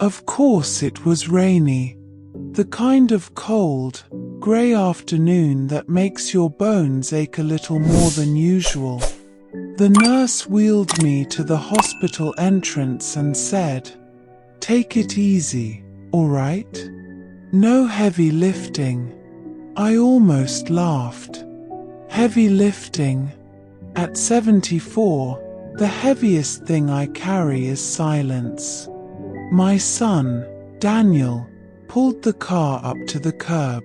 Of course it was rainy. The kind of cold, grey afternoon that makes your bones ache a little more than usual. The nurse wheeled me to the hospital entrance and said, "Take it easy, all right? No heavy lifting." I almost laughed. Heavy lifting? At 74, the heaviest thing I carry is silence. My son, Daniel, pulled the car up to the curb.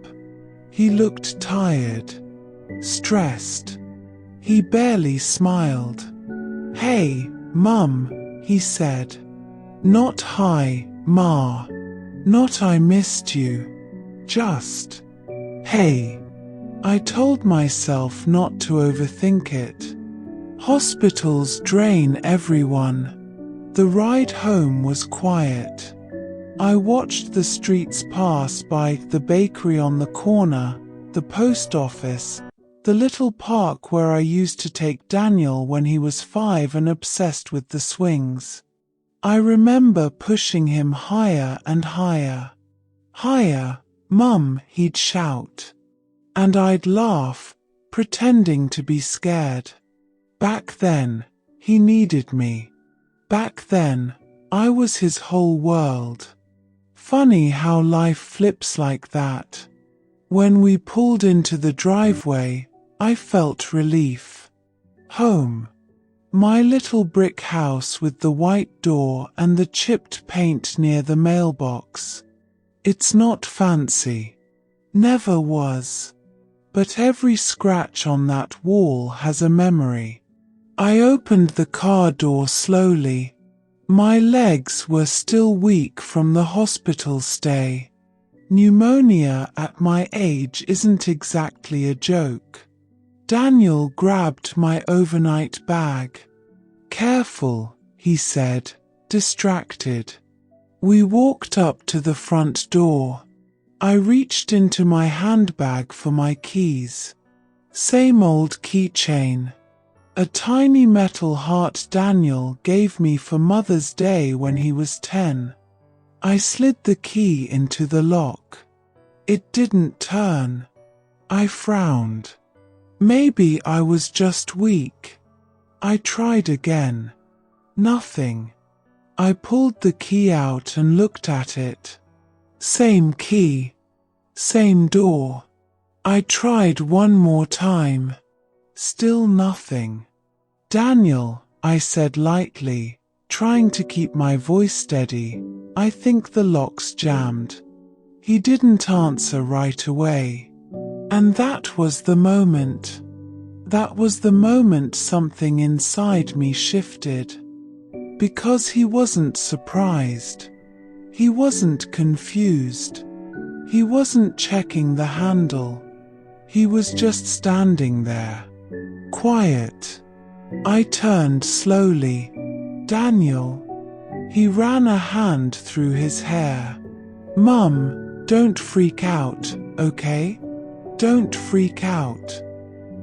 He looked tired, stressed. He barely smiled. "Hey, Mum," he said. Not "Hi, Ma." Not "I missed you." Just, "Hey." I told myself not to overthink it. Hospitals drain everyone. The ride home was quiet. I watched the streets pass by, the bakery on the corner, the post office, the little park where I used to take Daniel when he was 5 and obsessed with the swings. I remember pushing him higher and higher. "Higher, Mum," he'd shout. And I'd laugh, pretending to be scared. Back then, he needed me. Back then, I was his whole world. Funny how life flips like that. When we pulled into the driveway, I felt relief. Home. My little brick house with the white door and the chipped paint near the mailbox. It's not fancy. Never was. But every scratch on that wall has a memory. I opened the car door slowly. My legs were still weak from the hospital stay. Pneumonia at my age isn't exactly a joke. Daniel grabbed my overnight bag. "Careful," he said, distracted. We walked up to the front door. I reached into my handbag for my keys. Same old keychain. A tiny metal heart Daniel gave me for Mother's Day when he was 10. I slid the key into the lock. It didn't turn. I frowned. Maybe I was just weak. I tried again. Nothing. I pulled the key out and looked at it. Same key. Same door. I tried one more time. Still nothing. "Daniel," I said lightly, trying to keep my voice steady, "I think the lock's jammed." He didn't answer right away. And that was the moment. That was the moment something inside me shifted. Because he wasn't surprised. He wasn't confused. He wasn't checking the handle. He was just standing there. Quiet. I turned slowly. "Daniel." He ran a hand through his hair. "Mum, don't freak out, okay? Don't freak out.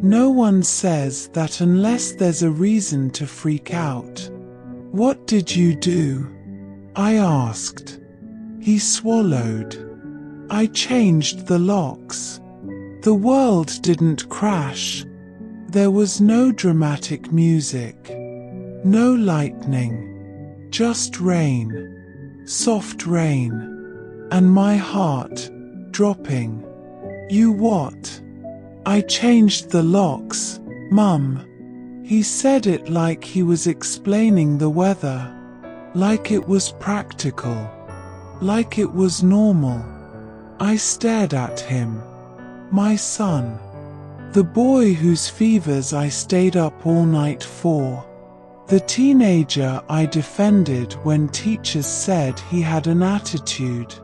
No one says that unless there's a reason to freak out." "What did you do?" I asked. He swallowed. "I changed the locks." The world didn't crash. There was no dramatic music. No lightning. Just rain. Soft rain. And my heart dropping. "You what?" "I changed the locks, Mum." He said it like he was explaining the weather. Like it was practical. Like it was normal. I stared at him. My son. The boy whose fevers I stayed up all night for. The teenager I defended when teachers said he had an attitude.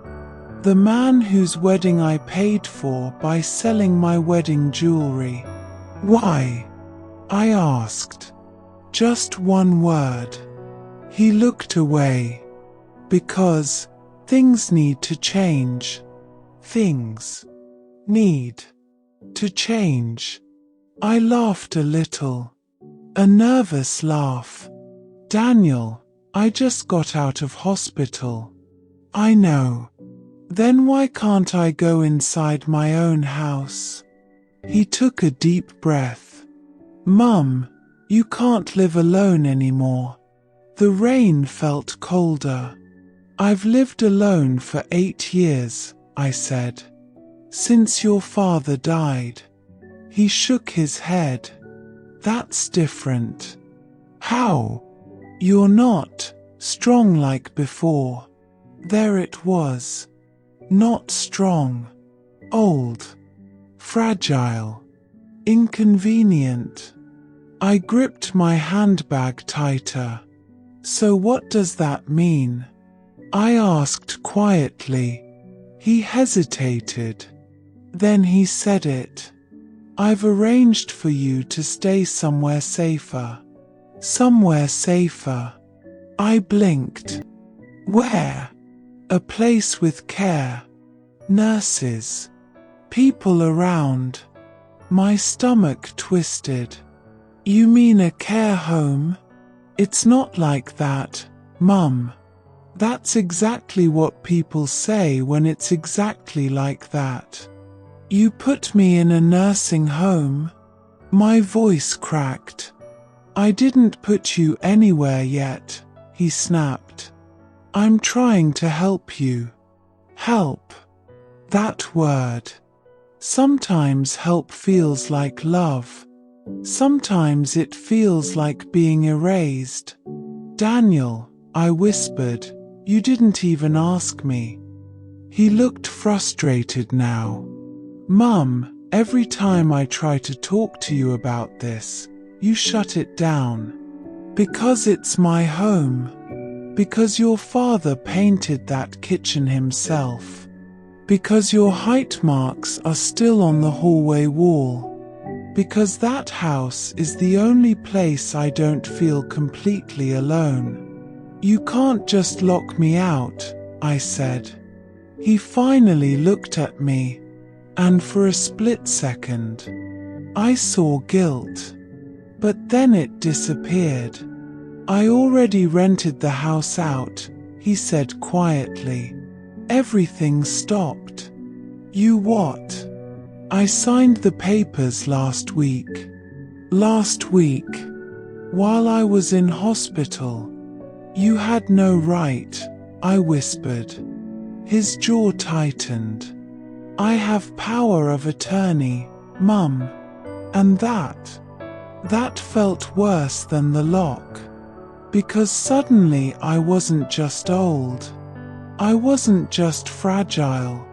The man whose wedding I paid for by selling my wedding jewelry. "Why?" I asked. Just one word. He looked away. "Because things need to change. Things need to change." I laughed a little. A nervous laugh. "Daniel, I just got out of hospital. I know. Then why can't I go inside my own house? He took a deep breath. Mum, you can't live alone anymore. The rain felt colder. I've lived alone for 8 years, I said. Since your father died. He shook his head. That's different. How? You're not strong like before. There it was. Not strong. Old. Fragile. Inconvenient. I gripped my handbag tighter. So what does that mean? I asked quietly. He hesitated. Then he said it. I've arranged for you to stay somewhere safer. Somewhere safer. I blinked. Where? A place with care. Nurses. People around. My stomach twisted. You mean a care home? It's not like that, Mum. That's exactly what people say when it's exactly like that. You put me in a nursing home? My voice cracked. I didn't put you anywhere yet, he snapped. I'm trying to help you. Help. That word. Sometimes help feels like love. Sometimes it feels like being erased. Daniel, I whispered, you didn't even ask me. He looked frustrated now. Mum, every time I try to talk to you about this, you shut it down. Because it's my home. Because your father painted that kitchen himself. Because your height marks are still on the hallway wall. Because that house is the only place I don't feel completely alone. You can't just lock me out, I said. He finally looked at me, and for a split second, I saw guilt. But then it disappeared. I already rented the house out, he said quietly. Everything stopped. You what? I signed the papers last week. Last week, while I was in hospital. You had no right, I whispered. His jaw tightened. I have power of attorney, Mum. And that felt worse than the lock. Because suddenly I wasn't just old. I wasn't just fragile.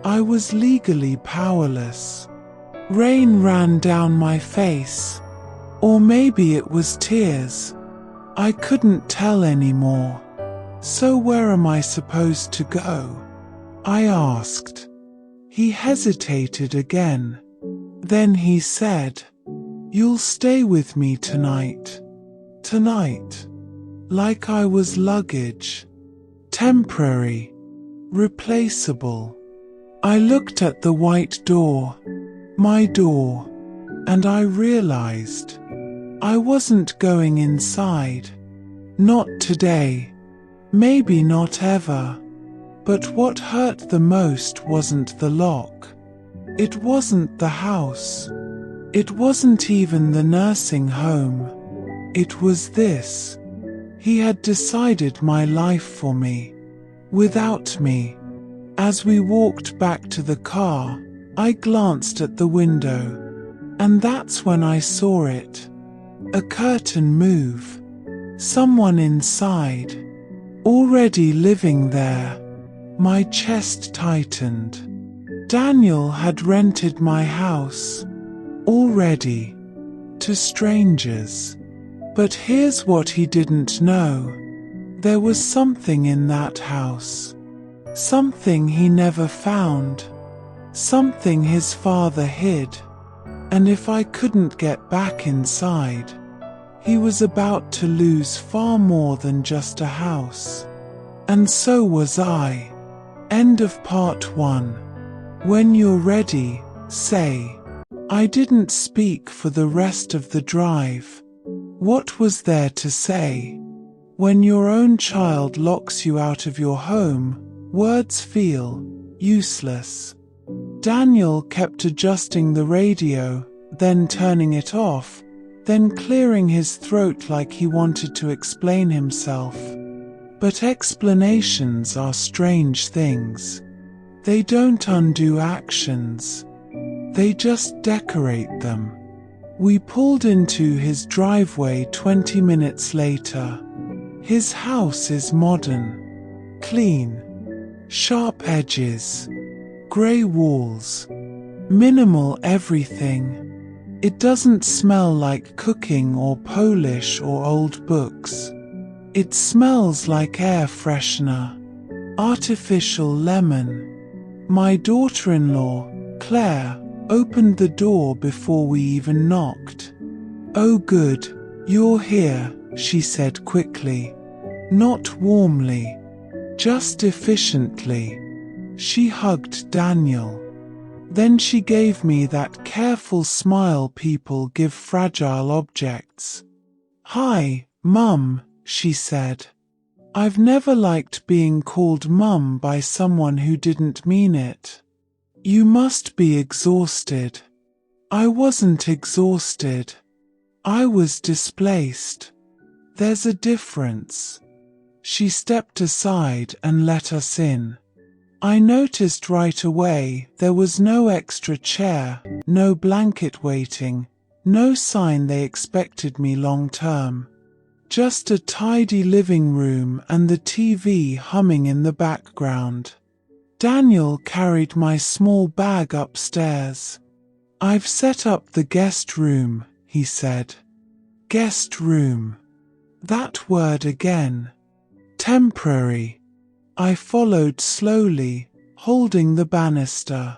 I was legally powerless. Rain ran down my face. Or maybe it was tears. I couldn't tell anymore. So where am I supposed to go? I asked. He hesitated again. Then he said, You'll stay with me tonight. Tonight. Like I was luggage. Temporary. Replaceable. I looked at the white door, my door, and I realized I wasn't going inside. Not today. Maybe not ever. But what hurt the most wasn't the lock. It wasn't the house. It wasn't even the nursing home. It was this. He had decided my life for me. Without me. As we walked back to the car, I glanced at the window. And that's when I saw it. A curtain move. Someone inside. Already living there. My chest tightened. Daniel had rented my house. Already. To strangers. But here's what he didn't know. There was something in that house. Something he never found. Something his father hid. And if I couldn't get back inside, he was about to lose far more than just a house. And so was I. End of part 1. When you're ready, say. I didn't speak for the rest of the drive. What was there to say? When your own child locks you out of your home, Words feel useless. Daniel kept adjusting the radio, then turning it off, then clearing his throat like he wanted to explain himself. But explanations are strange things. They don't undo actions. They just decorate them. We pulled into his driveway 20 minutes later. His house is modern, clean, sharp edges, grey walls, minimal everything. It doesn't smell like cooking or Polish or old books. It smells like air freshener, artificial lemon. My daughter-in-law, Claire, opened the door before we even knocked. "Oh good, you're here," she said quickly. Not warmly, just efficiently. She hugged Daniel. Then she gave me that careful smile people give fragile objects. "Hi, Mum," she said. I've never liked being called Mum by someone who didn't mean it. "You must be exhausted." I wasn't exhausted. I was displaced. There's a difference. She stepped aside and let us in. I noticed right away there was no extra chair, no blanket waiting, no sign they expected me long term. Just a tidy living room and the TV humming in the background. Daniel carried my small bag upstairs. "I've set up the guest room," he said. Guest room. That word again. Temporary. I followed slowly, holding the banister.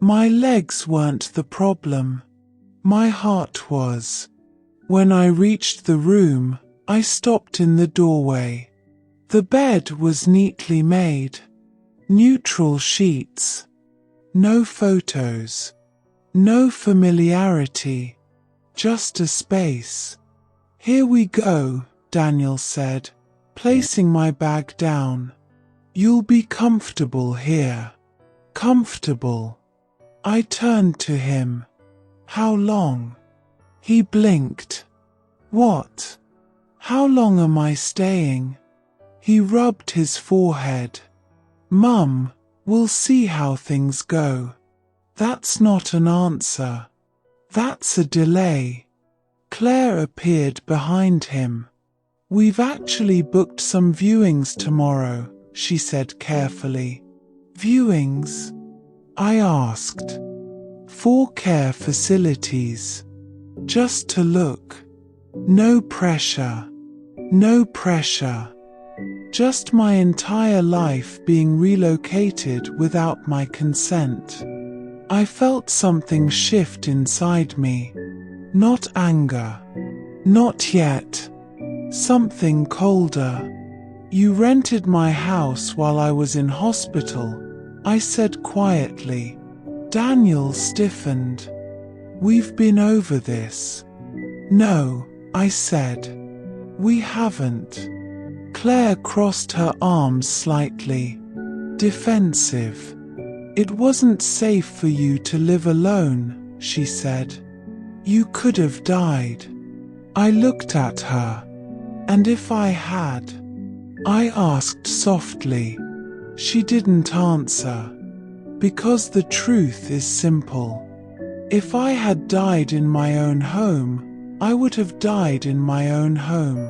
My legs weren't the problem. My heart was. When I reached the room, I stopped in the doorway. The bed was neatly made. Neutral sheets. No photos. No familiarity. Just a space. "Here we go," Daniel said, placing my bag down. "You'll be comfortable here." Comfortable. I turned to him. "How long?" He blinked. "What? How long am I staying?" He rubbed his forehead. "Mum, we'll see how things go." That's not an answer. That's a delay. Claire appeared behind him. "We've actually booked some viewings tomorrow," she said carefully. "Viewings?" I asked. "For care facilities. Just to look. No pressure. No pressure. Just my entire life being relocated without my consent." I felt something shift inside me. Not anger. Not yet. Something colder. "You rented my house while I was in hospital," I said quietly. Daniel stiffened. "We've been over this." "No," I said. "We haven't." Claire crossed her arms slightly. Defensive. "It wasn't safe for you to live alone," she said. "You could have died." I looked at her. "And if I had?" I asked softly. She didn't answer. Because the truth is simple. If I had died in my own home, I would have died in my own home.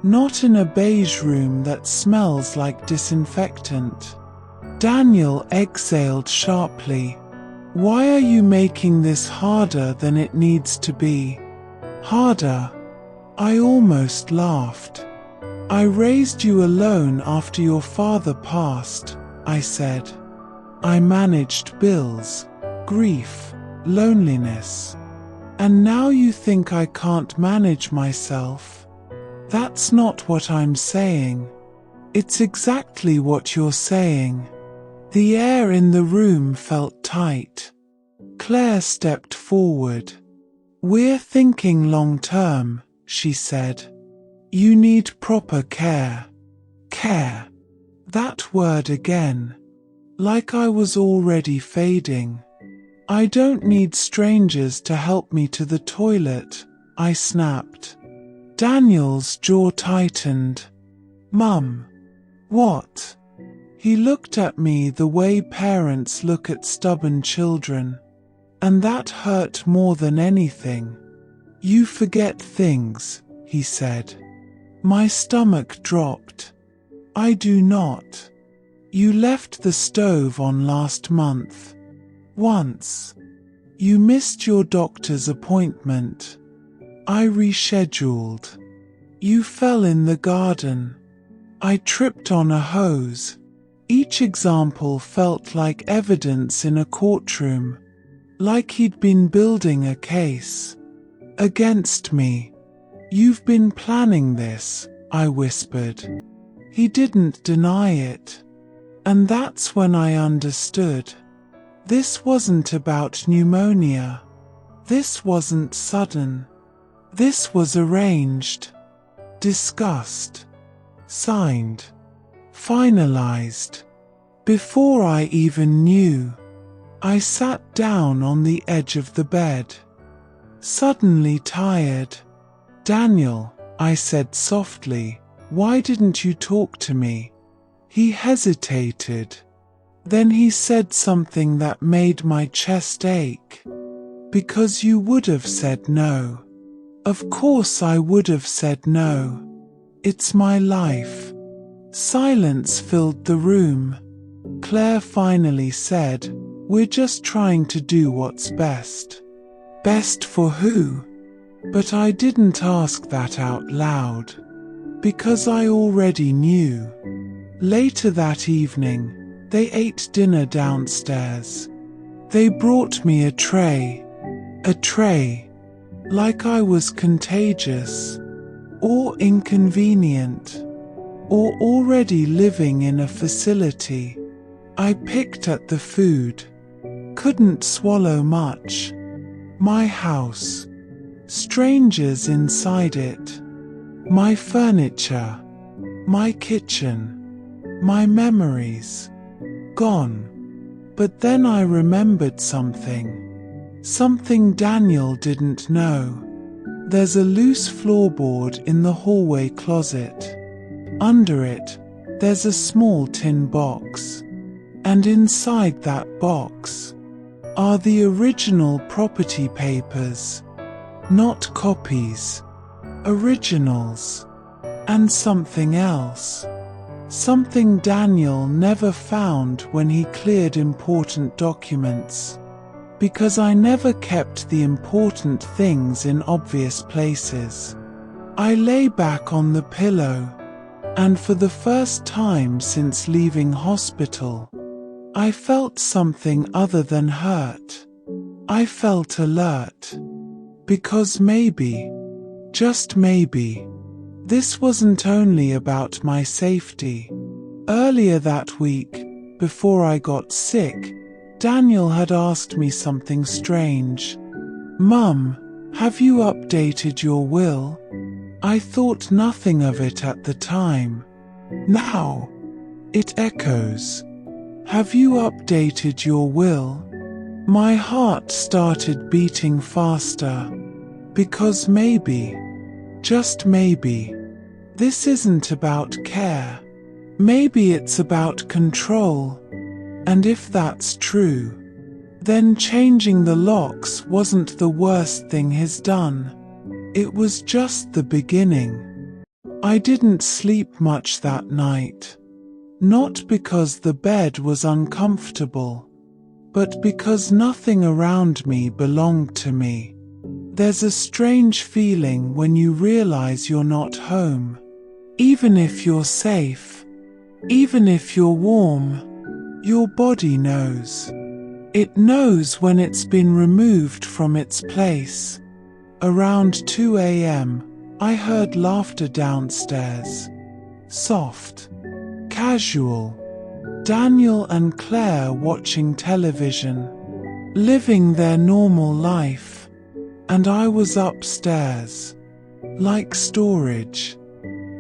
Not in a beige room that smells like disinfectant. Daniel exhaled sharply. "Why are you making this harder than it needs to be?" Harder? I almost laughed. "I raised you alone after your father passed," I said. "I managed bills, grief, loneliness. And now you think I can't manage myself? That's not what I'm saying. It's exactly what you're saying." The air in the room felt tight. Claire stepped forward. "We're thinking long term," she said. "You need proper care." Care. That word again. Like I was already fading. I don't need strangers to help me to the toilet, I snapped. Daniel's jaw tightened. Mum. What? He looked at me the way parents look at stubborn children. And that hurt more than anything. You forget things, he said. My stomach dropped. I do not. You left the stove on last month. Once. You missed your doctor's appointment. I rescheduled. You fell in the garden. I tripped on a hose. Each example felt like evidence in a courtroom. Like he'd been building a case. Against me. You've been planning this, I whispered. He didn't deny it. And that's when I understood. This wasn't about pneumonia. This wasn't sudden. This was arranged. Discussed. Signed. Finalized. Before I even knew. I sat down on the edge of the bed. Suddenly tired. Daniel, I said softly, why didn't you talk to me? He hesitated. Then he said something that made my chest ache. Because you would have said no. Of course I would have said no. It's my life. Silence filled the room. Claire finally said, we're just trying to do what's best. Best for who? But I didn't ask that out loud. Because I already knew. Later that evening, they ate dinner downstairs. They brought me a tray. A tray. Like I was contagious. Or inconvenient. Or already living in a facility. I picked at the food. Couldn't swallow much. My house. Strangers inside it. My furniture. My kitchen. My memories. Gone. But then I remembered something. Something Daniel didn't know. There's a loose floorboard in the hallway closet. Under it, there's a small tin box. And inside that box are the original property papers. Not copies. Originals. And something else. Something Daniel never found when he cleared important documents. Because I never kept the important things in obvious places. I lay back on the pillow, and for the first time since leaving hospital, I felt something other than hurt. I felt alert. Because maybe, just maybe, this wasn't only about my safety. Earlier that week, before I got sick, Daniel had asked me something strange. Mum, have you updated your will? I thought nothing of it at the time. Now, it echoes. Have you updated your will? My heart started beating faster. Because maybe, just maybe, this isn't about care. Maybe it's about control. And if that's true, then changing the locks wasn't the worst thing he's done. It was just the beginning. I didn't sleep much that night. Not because the bed was uncomfortable, but because nothing around me belonged to me. There's a strange feeling when you realize you're not home. Even if you're safe, even if you're warm, your body knows. It knows when it's been removed from its place. Around 2 a.m., I heard laughter downstairs. Soft. Casual. Daniel and Claire watching television. Living their normal life. And I was upstairs. Like storage.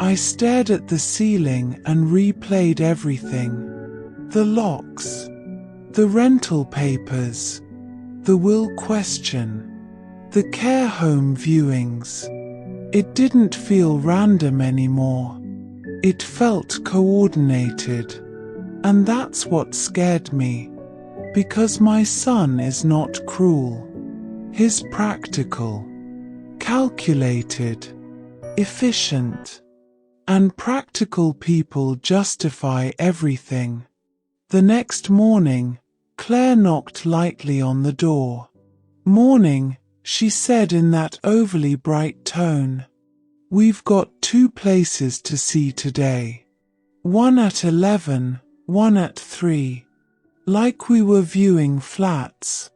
I stared at the ceiling and replayed everything. The locks, the rental papers, the will question, the care home viewings. It didn't feel random anymore. It felt coordinated. And that's what scared me. Because my son is not cruel. He's practical, calculated, efficient. And practical people justify everything. The next morning, Claire knocked lightly on the door. "Morning," she said in that overly bright tone. "We've got 2 places to see today. One at 11, one at 3. Like we were viewing flats.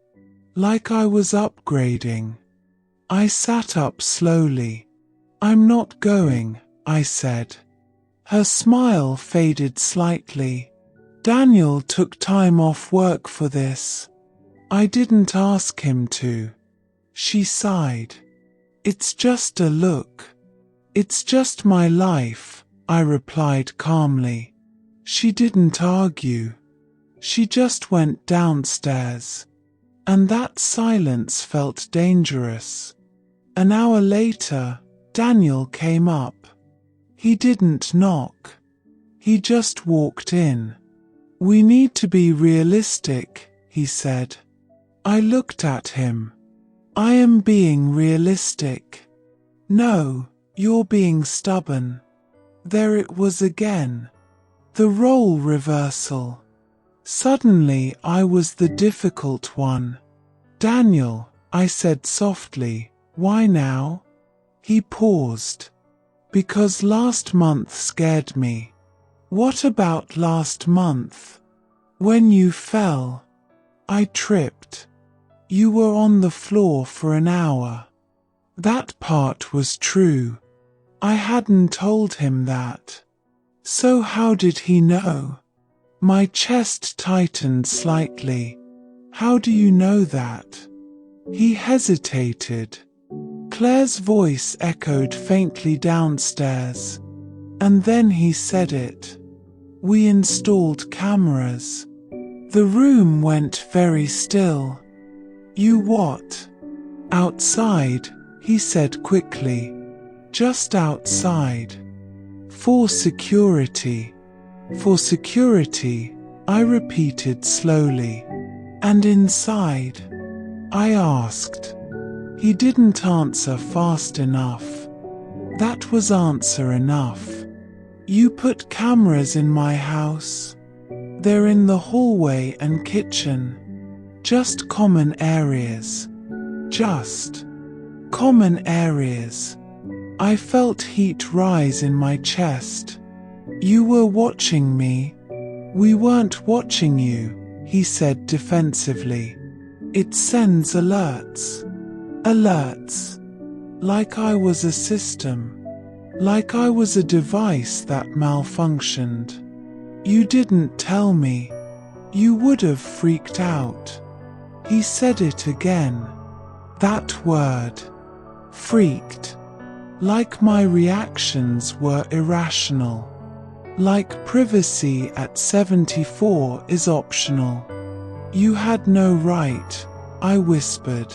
Like I was upgrading." I sat up slowly. "I'm not going," I said. Her smile faded slightly. "Daniel took time off work for this. I didn't ask him to." She sighed. "It's just a look. It's just my life," I replied calmly. She didn't argue. She just went downstairs. And that silence felt dangerous. An hour later, Daniel came up. He didn't knock. He just walked in. "We need to be realistic," he said. I looked at him. "I am being realistic." "No, you're being stubborn." There it was again. The role reversal. Suddenly I was the difficult one. "Daniel," I said softly, "why now?" He paused. "Because last month scared me." "What about last month?" "When you fell." I tripped. "You were on the floor for an hour." That part was true. I hadn't told him that. So how did he know? My chest tightened slightly. "How do you know that?" He hesitated. Claire's voice echoed faintly downstairs. And then he said it. "We installed cameras." The room went very still. "You what?" "Outside," he said quickly. "Just outside." "For security." "For security," I repeated slowly. "And inside?" I asked. He didn't answer fast enough. That was answer enough. "You put cameras in my house?" "They're in the hallway and kitchen. Just common areas." "Just common areas." I felt heat rise in my chest. "You were watching me." "We weren't watching you," he said defensively. "It sends alerts." Alerts. Like I was a system. Like I was a device that malfunctioned. "You didn't tell me. You would have freaked out." He said it again. That word. Freaked. Like my reactions were irrational. Like privacy at 74 is optional. "You had no right," I whispered.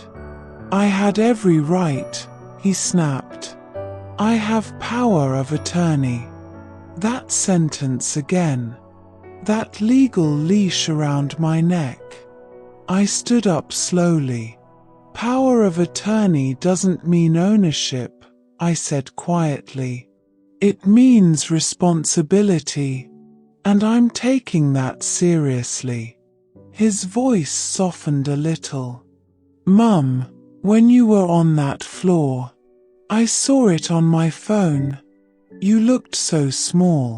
"I had every right," he snapped. "I have power of attorney." That sentence again. That legal leash around my neck. I stood up slowly. "Power of attorney doesn't mean ownership," I said quietly. "It means responsibility. And I'm taking that seriously." His voice softened a little. "Mum, when you were on that floor, I saw it on my phone. You looked so small."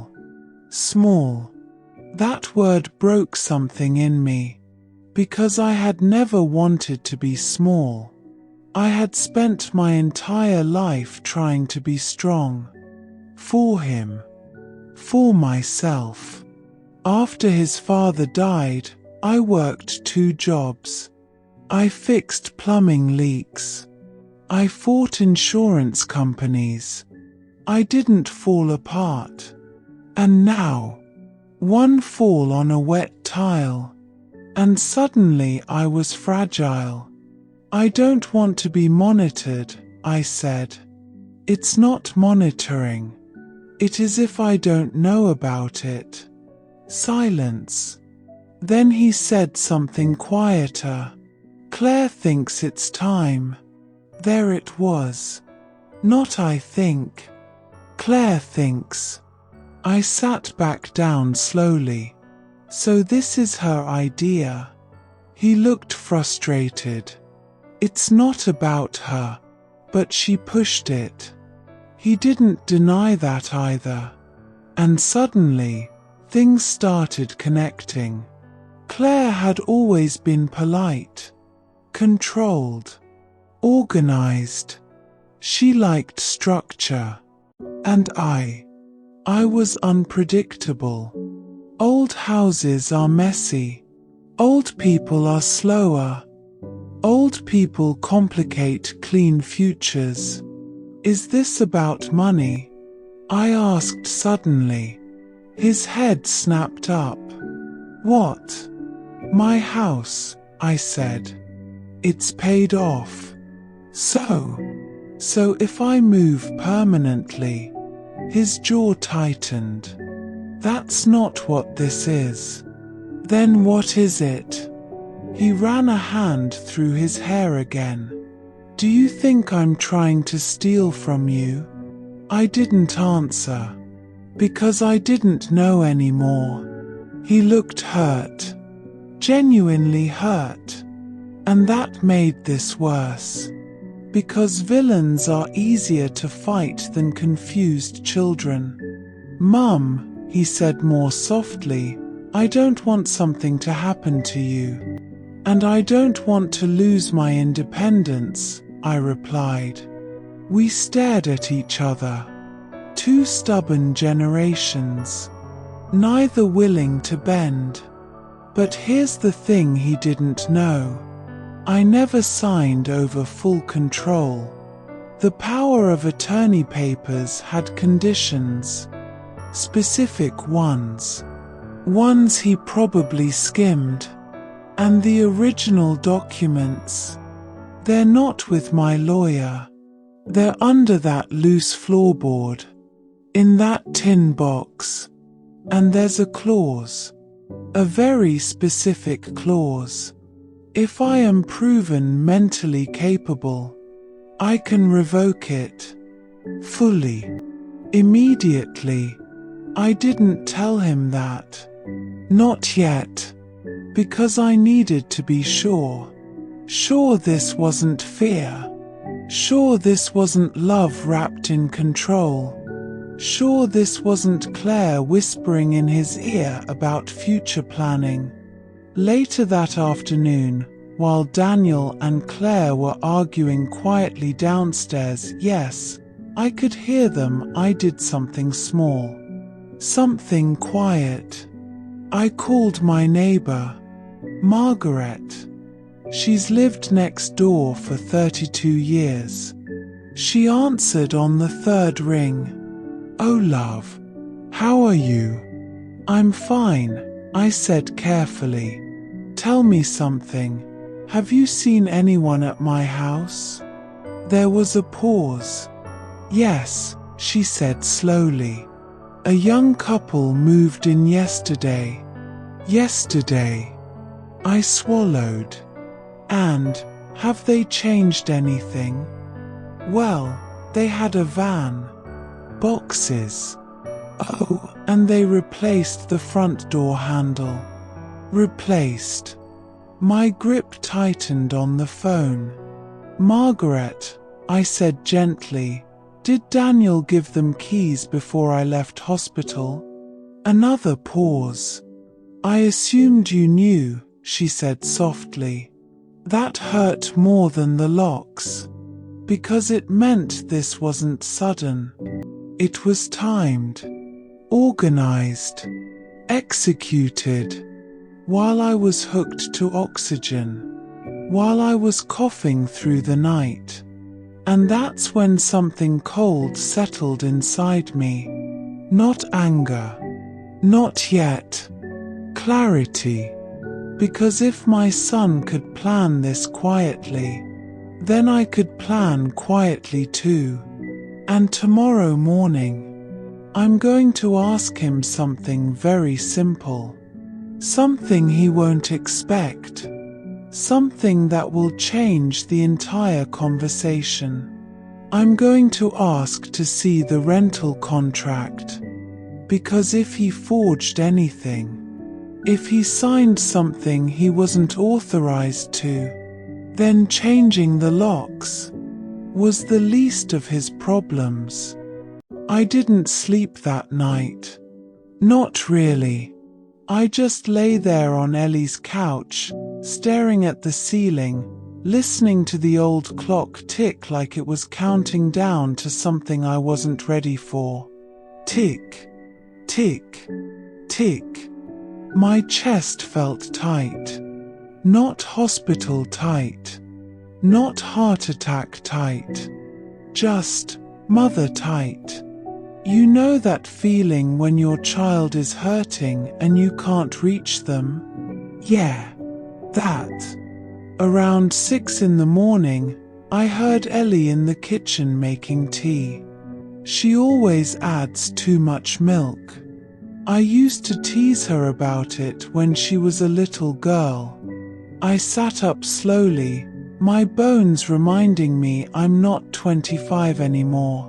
Small. That word broke something in me. Because I had never wanted to be small. I had spent my entire life trying to be strong. For him. For myself. After his father died, I worked 2 jobs. I fixed plumbing leaks. I fought insurance companies. I didn't fall apart. And now, one fall on a wet tile, and suddenly I was fragile. I don't want to be monitored, I said. It's not monitoring. It is if I don't know about it. Silence. Then he said something quieter. Claire thinks it's time. There it was. Not I think. Claire thinks. I sat back down slowly. So this is her idea. He looked frustrated. It's not about her, but she pushed it. He didn't deny that either. And suddenly, things started connecting. Claire had always been polite, controlled, organized. She liked structure. And I was unpredictable. Old houses are messy. Old people are slower. Old people complicate clean futures. Is this about money? I asked suddenly. His head snapped up. What? My house, I said. It's paid off. So if I move permanently. His jaw tightened. That's not what this is. Then what is it? He ran a hand through his hair again. Do you think I'm trying to steal from you? I didn't answer. Because I didn't know anymore. He looked hurt. Genuinely hurt. And that made this worse. Because villains are easier to fight than confused children. Mum, he said more softly, I don't want something to happen to you. And I don't want to lose my independence, I replied. We stared at each other. Two stubborn generations. Neither willing to bend. But here's the thing he didn't know. I never signed over full control. The power of attorney papers had conditions. Specific ones. Ones he probably skimmed. And the original documents. They're not with my lawyer. They're under that loose floorboard. In that tin box. And there's a clause. A very specific clause. If I am proven mentally capable, I can revoke it. Fully. Immediately. I didn't tell him that. Not yet. Because I needed to be sure. Sure this wasn't fear. Sure this wasn't love wrapped in control. Sure this wasn't Claire whispering in his ear about future planning. Later that afternoon, while Daniel and Claire were arguing quietly downstairs, yes, I could hear them, I did something small. Something quiet. I called my neighbor, Margaret. She's lived next door for 32 years. She answered on the third ring. Oh love, how are you? I'm fine, I said carefully. Tell me something. Have you seen anyone at my house? There was a pause. Yes, she said slowly. A young couple moved in yesterday. Yesterday. I swallowed. And, have they changed anything? Well, they had a van. Boxes. Oh, and they replaced the front door handle. Replaced. My grip tightened on the phone. Margaret, I said gently, did Daniel give them keys before I left hospital? Another pause. I assumed you knew, she said softly. That hurt more than the locks. Because it meant this wasn't sudden. It was timed. Organized. Executed. While I was hooked to oxygen. While I was coughing through the night. And that's when something cold settled inside me. Not anger. Not yet. Clarity. Because if my son could plan this quietly, then I could plan quietly too. And tomorrow morning, I'm going to ask him something very simple. Something he won't expect. Something that will change the entire conversation. I'm going to ask to see the rental contract. Because if he forged anything, if he signed something he wasn't authorized to, then changing the locks was the least of his problems. I didn't sleep that night. Not really. I just lay there on Ellie's couch, staring at the ceiling, listening to the old clock tick like it was counting down to something I wasn't ready for. Tick, tick, tick. My chest felt tight. Not hospital tight. Not heart attack tight. Just mother tight. You know that feeling when your child is hurting and you can't reach them? Yeah, that. Around 6 in the morning, I heard Ellie in the kitchen making tea. She always adds too much milk. I used to tease her about it when she was a little girl. I sat up slowly, my bones reminding me I'm not 25 anymore.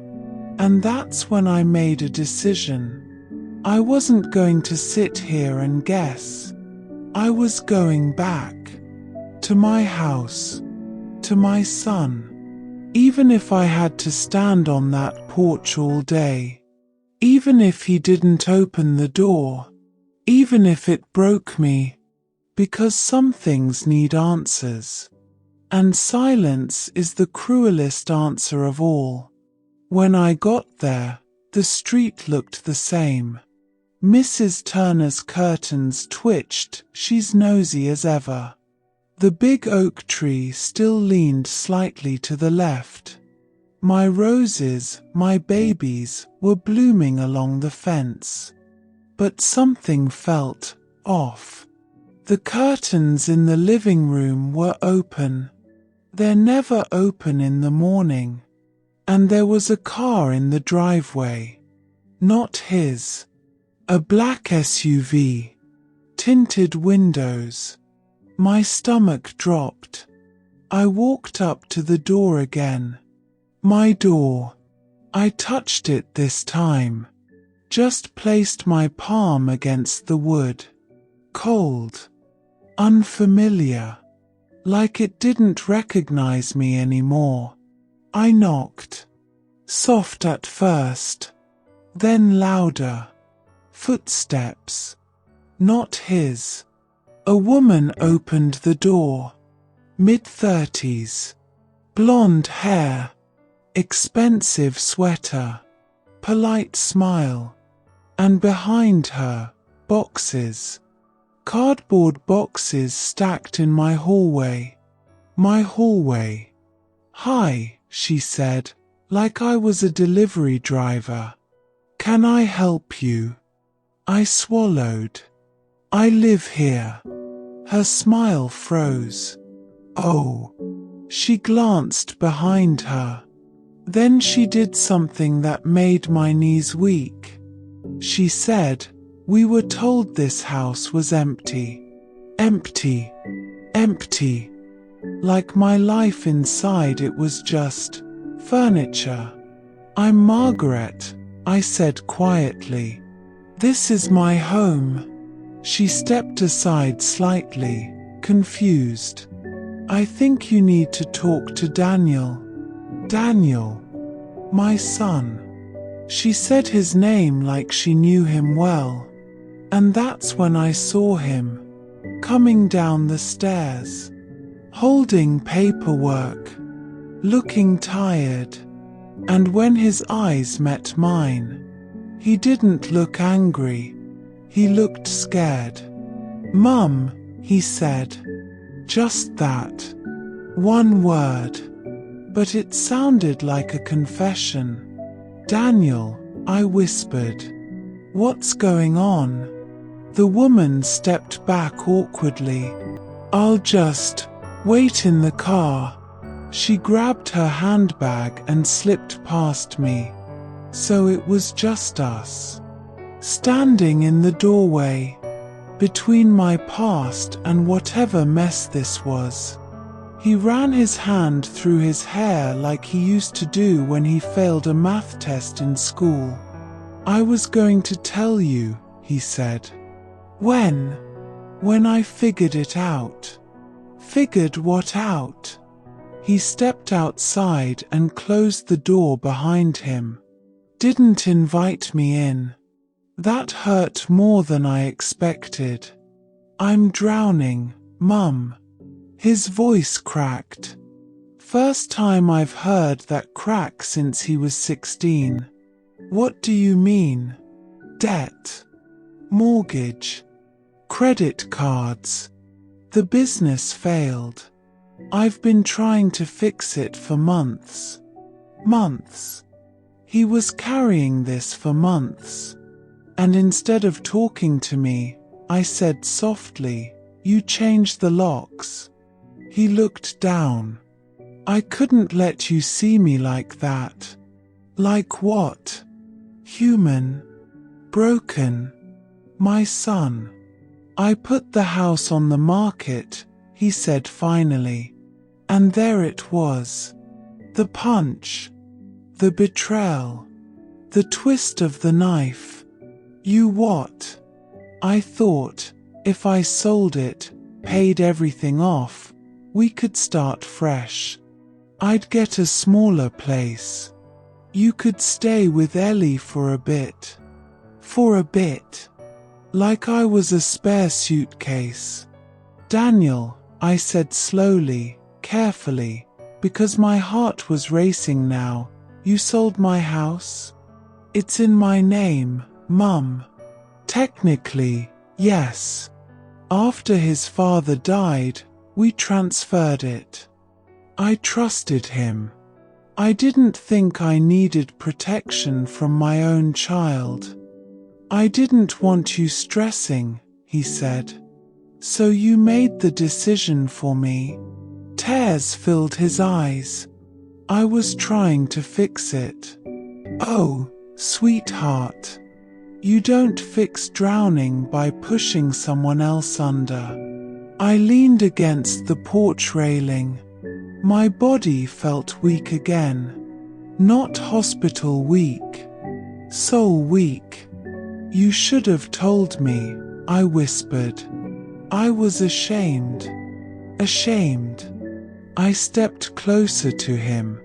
And that's when I made a decision. I wasn't going to sit here and guess. I was going back. To my house. To my son. Even if I had to stand on that porch all day. Even if he didn't open the door. Even if it broke me. Because some things need answers. And silence is the cruelest answer of all. When I got there, the street looked the same. Mrs. Turner's curtains twitched, she's nosy as ever. The big oak tree still leaned slightly to the left. My roses, my babies, were blooming along the fence. But something felt off. The curtains in the living room were open. They're never open in the morning. And there was a car in the driveway. Not his. A black SUV. Tinted windows. My stomach dropped. I walked up to the door again. My door. I touched it this time. Just placed my palm against the wood. Cold. Unfamiliar. Like it didn't recognize me anymore. I knocked. Soft at first. Then louder. Footsteps. Not his. A woman opened the door. Mid-30s. Blonde hair. Expensive sweater. Polite smile. And behind her, boxes. Cardboard boxes stacked in my hallway. My hallway. Hi, she said, like I was a delivery driver. Can I help you? I swallowed. I live here. Her smile froze. Oh. She glanced behind her. Then she did something that made my knees weak. She said, "We were told this house was empty. Empty. Empty. Like my life inside it was just furniture." "I'm Margaret," I said quietly. "This is my home." She stepped aside slightly, confused. "I think you need to talk to Daniel." Daniel. My son. She said his name like she knew him well. And that's when I saw him, coming down the stairs, holding paperwork, looking tired. And when his eyes met mine, he didn't look angry. He looked scared. "Mum," he said. Just that. One word. but it sounded like a confession. "Daniel," I whispered. "What's going on?" The woman stepped back awkwardly. "I'll just wait in the car." She grabbed her handbag and slipped past me. So it was just us, standing in the doorway, between my past and whatever mess this was. He ran his hand through his hair like he used to do when he failed a math test in school. "I was going to tell you," he said. "When? When I figured it out." "Figured what out?" He stepped outside and closed the door behind him. "Didn't invite me in." That hurt more than I expected. "I'm drowning, Mum." His voice cracked. First time I've heard that crack since he was 16. "What do you mean?" "Debt. Mortgage. Credit cards. The business failed. I've been trying to fix it for months." Months. He was carrying this for months. And instead of talking to me, I said softly, "You changed the locks." He looked down. "I couldn't let you see me like that." "Like what?" "Human. Broken. My son." "I put the house on the market," he said finally. And there it was. The punch. The betrayal. The twist of the knife. "You what?" I thought, if I sold it, paid everything off, we could start fresh. I'd get a smaller place. You could stay with Ellie for a bit. For a bit. Like I was a spare suitcase. "Daniel," I said slowly, carefully, because my heart was racing now, "you sold my house?" "It's in my name, Mum." "Technically, yes. After his father died, we transferred it." I trusted him. I didn't think I needed protection from my own child. "I didn't want you stressing," he said. "So you made the decision for me." Tears filled his eyes. I was trying to fix it. "Oh, sweetheart. You don't fix drowning by pushing someone else under." I leaned against the porch railing. My body felt weak again. Not hospital weak. Soul weak. "You should have told me," I whispered. I was ashamed. Ashamed. I stepped closer to him.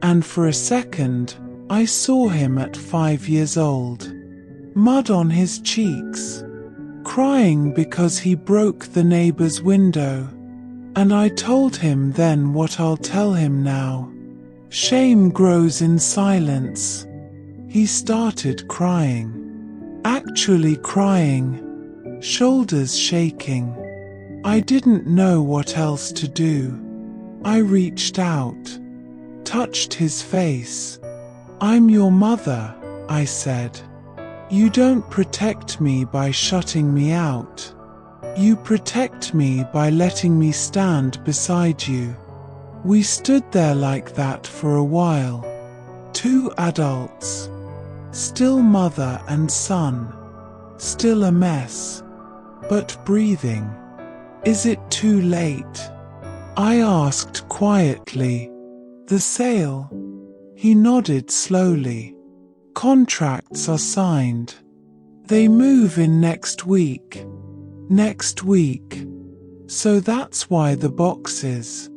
And for a second, I saw him at 5 years old. Mud on his cheeks. Crying because he broke the neighbor's window. And I told him then what I'll tell him now. Shame grows in silence. He started crying. Actually crying. Shoulders shaking. I didn't know what else to do. I reached out. Touched his face. "I'm your mother," I said. "You don't protect me by shutting me out. You protect me by letting me stand beside you." We stood there like that for a while. Two adults. Still mother and son. Still a mess. But breathing. "Is it too late?" I asked quietly. "The sale?" He nodded slowly. "Contracts are signed. They move in next week." Next week. So that's why the boxes.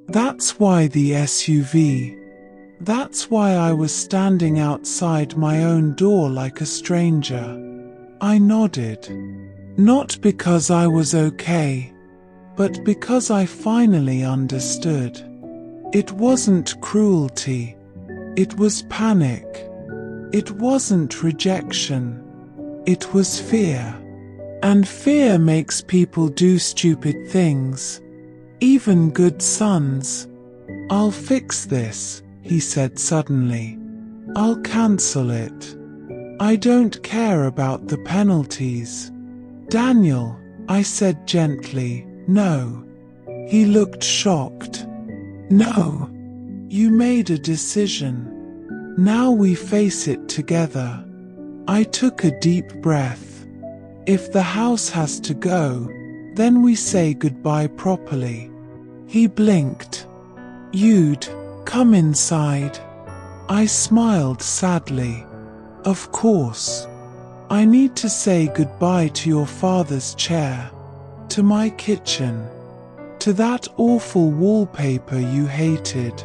That's why the SUV. That's why I was standing outside my own door like a stranger. I nodded. Not because I was okay, but because I finally understood. It wasn't cruelty. It was panic. It wasn't rejection. It was fear. And fear makes people do stupid things. Even good sons. I'll fix this, he said suddenly. I'll cancel it. I don't care about the penalties. Daniel, I said gently, no. He looked shocked. No. You made a decision. Now we face it together. I took a deep breath. If the house has to go, then we say goodbye properly. He blinked. You'd come inside. I smiled sadly. Of course. I need to say goodbye to your father's chair, to my kitchen, to that awful wallpaper you hated.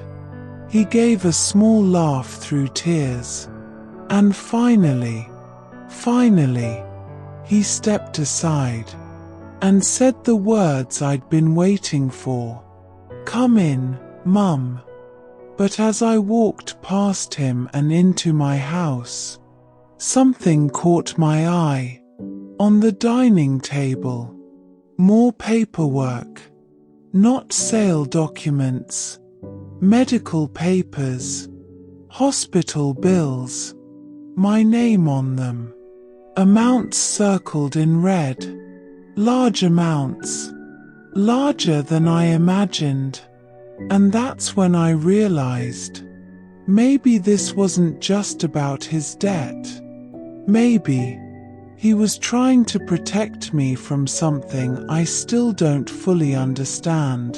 He gave a small laugh through tears. And finally, he stepped aside and said the words I'd been waiting for. Come in, Mum. But as I walked past him and into my house, something caught my eye. On the dining table, more paperwork. Not sale documents, medical papers, hospital bills, my name on them. Amounts circled in red. Large amounts. Larger than I imagined. And that's when I realized, maybe this wasn't just about his debt. Maybe he was trying to protect me from something I still don't fully understand.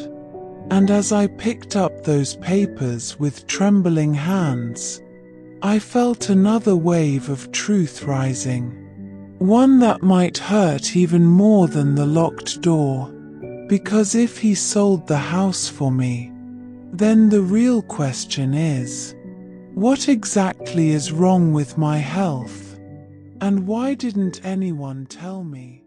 And as I picked up those papers with trembling hands, I felt another wave of truth rising. One that might hurt even more than the locked door. Because if he sold the house for me, then the real question is, what exactly is wrong with my health? And why didn't anyone tell me?